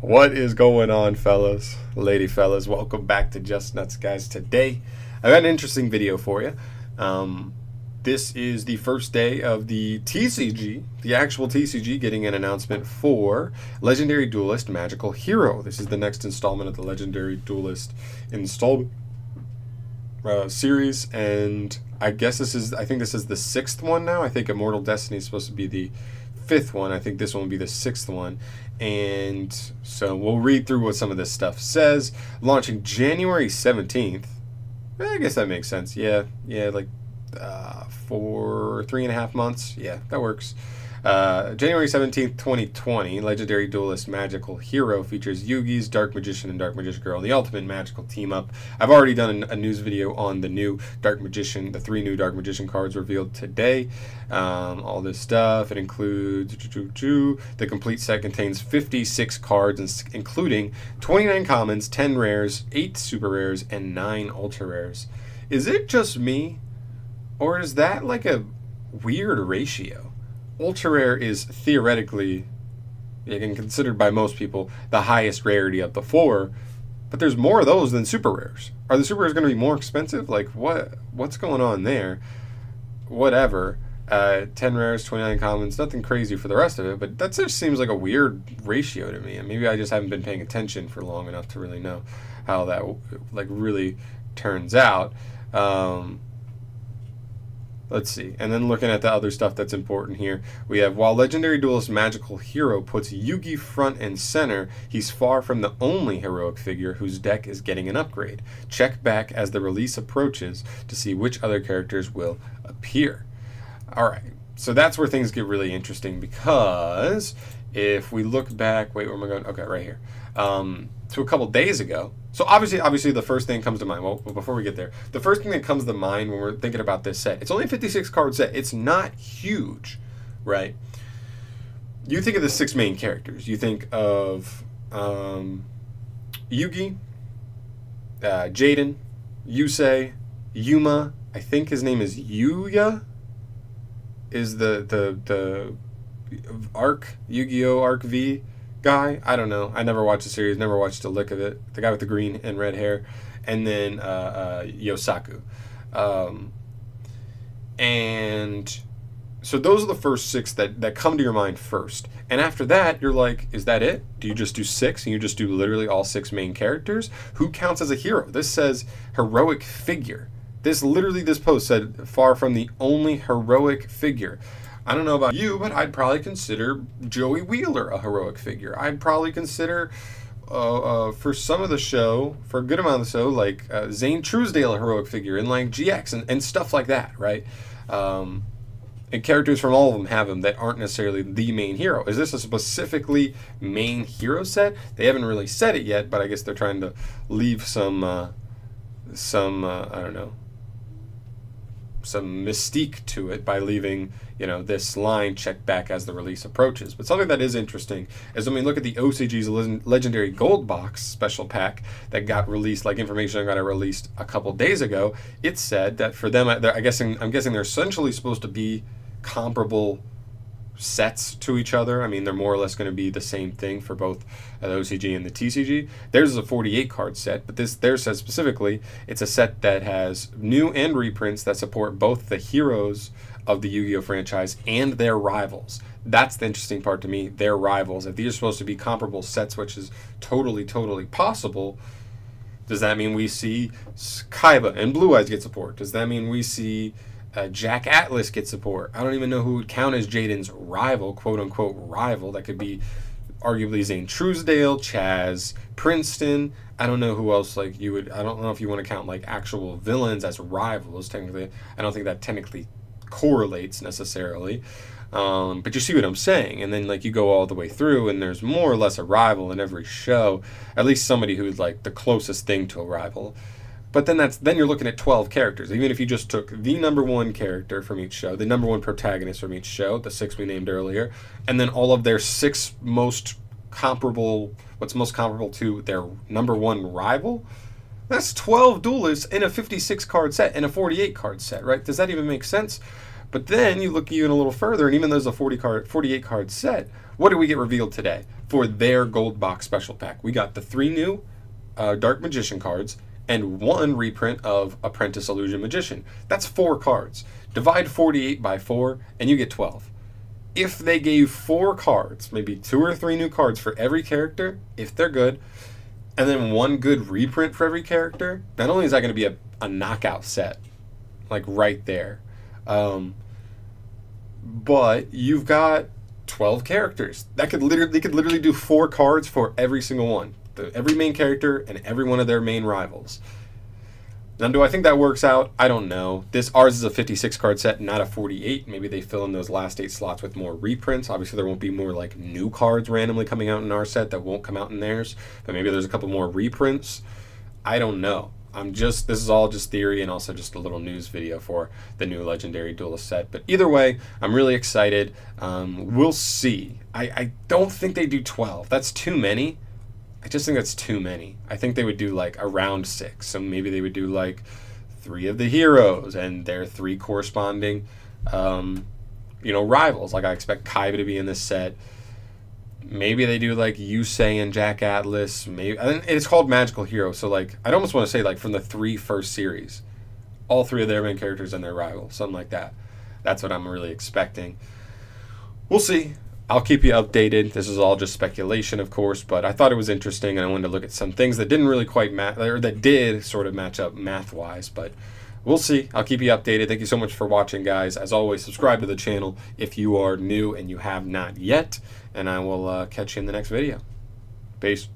What is going on, fellas, lady fellas? Welcome back to JustNutz, guys. Today, I've got an interesting video for you. This is the first day of the TCG, the actual TCG, getting an announcement for Legendary Duelist Magical Hero. This is the next installment of the Legendary Duelist installment series, and I think this is the sixth one now. I think Immortal Destiny is supposed to be the fifth one. I think this one will be the sixth one. And so we'll read through what some of this stuff says. Launching January 17th. I guess that makes sense. Yeah, like for 3.5 months. Yeah, that works. January 17th, 2020, Legendary Duelist Magical Hero features Yugi's Dark Magician and Dark Magician Girl, the ultimate magical team-up. I've already done a news video on the new Dark Magician, the 3 new Dark Magician cards revealed today. All this stuff. It includes... The complete set contains 56 cards, including 29 commons, 10 rares, 8 super rares, and 9 ultra rares. Is it just me? Or is that like a weird ratio? Ultra rare is theoretically, and considered by most people, the highest rarity of the 4, but there's more of those than super rares. Are the super rares going to be more expensive? Like, what's going on there? Whatever. 10 rares, 29 commons, nothing crazy for the rest of it, but that just seems like a weird ratio to me. And maybe I just haven't been paying attention for long enough to really know how that really turns out. Let's see. And then looking at the other stuff that's important here, we have, while Legendary Duelist Magical Hero puts Yugi front and center, he's far from the only heroic figure whose deck is getting an upgrade. Check back as the release approaches to see which other characters will appear. Alright, so that's where things get really interesting, because if we look back, wait, where am I going? Okay, right here. To a couple days ago. So obviously the first thing that comes to mind, well, before we get there, the first thing that comes to mind when we're thinking about this set, it's only a 56 card set. It's not huge, right? You think of the 6 main characters. You think of Yugi, Jaden, Yusei, Yuma, I think his name is Yuya, is the Arc, Yu-Gi-Oh! Arc V guy. I don't know. I never watched the series, never watched a lick of it. The guy with the green and red hair. And then Yosaku. And so those are the first 6 that come to your mind first. And after that, you're like, is that it? Do you just do 6 and you just do literally all 6 main characters? Who counts as a hero? This says heroic figure. This post said far from the only heroic figure. I don't know about you, but I'd probably consider Joey Wheeler a heroic figure. I'd probably consider, for some of the show, for a good amount of the show, like Zane Truesdale a heroic figure, and like GX and stuff like that, right? And characters from all of them have them that aren't necessarily the main hero. Is this a specifically main hero set? They haven't really said it yet, but I guess they're trying to leave some I don't know, some mystique to it by leaving, this line checked back as the release approaches. But something that is interesting is when we look at the OCG's Legendary Gold Box special pack that got released, like information got released a couple days ago, it said that for them, I'm guessing they're essentially supposed to be comparable sets to each other. I mean, they're more or less going to be the same thing for both the OCG and the TCG. Theirs is a 48 card set, but theirs says specifically it's a set that has new and reprints that support both the heroes of the Yu-Gi-Oh! Franchise and their rivals. That's the interesting part to me, their rivals. If these are supposed to be comparable sets, which is totally possible, does that mean we see Kaiba and Blue Eyes get support? Does that mean we see Jack Atlas get support? I don't even know who would count as Jaden's rival, quote-unquote rival. That could be arguably Zane Truesdale, Chaz Princeton. I don't know who else, I don't know if you want to count like actual villains as rivals. Technically, I don't think that technically correlates necessarily. But you see what I'm saying. And then you go all the way through and there's more or less a rival in every show, at least somebody who's like the closest thing to a rival. But then you're looking at 12 characters. Even if you just took the #1 character from each show, the #1 protagonist from each show, the 6 we named earlier, and then all of their 6 most comparable, what's most comparable to their #1 rival, that's 12 duelists in a 56 card set, in a 48 card set, right? Does that even make sense? But then you look even a little further, and even though there's a 48 card set, what did we get revealed today for their gold box special pack? We got the 3 new Dark Magician cards and 1 reprint of Apprentice Illusion Magician. That's 4 cards. Divide 48 by 4, and you get 12. If they gave 4 cards, maybe 2 or 3 new cards for every character, if they're good, and then 1 good reprint for every character, not only is that going to be a knockout set, like right there, but you've got 12 characters. They could literally do 4 cards for every single one. Every main character and every one of their main rivals. Now, do I think that works out? I don't know. Ours is a 56 card set, not a 48. Maybe they fill in those last 8 slots with more reprints. Obviously, there won't be more like new cards randomly coming out in our set that won't come out in theirs. But maybe there's a couple more reprints. I don't know. This is all just theory and also just a little news video for the new Legendary Duelist set. But either way, I'm really excited. We'll see. I don't think they do 12. That's too many. I just think that's too many. I think they would do like around 6. So maybe they would do like 3 of the heroes and their 3 corresponding, rivals. Like I expect Kaiba to be in this set. Maybe they do like Yusei and Jack Atlas. Maybe, and it's called Magical Hero. So like I'd almost want to say like from the 3 first series, all 3 of their main characters and their rival, something like that. That's what I'm really expecting. We'll see. I'll keep you updated. This is all just speculation, of course, but I thought it was interesting, and I wanted to look at some things that didn't really quite match, or that did sort of match up math-wise, but we'll see. I'll keep you updated. Thank you so much for watching, guys. As always, subscribe to the channel if you are new and you have not yet, and I will catch you in the next video. Peace.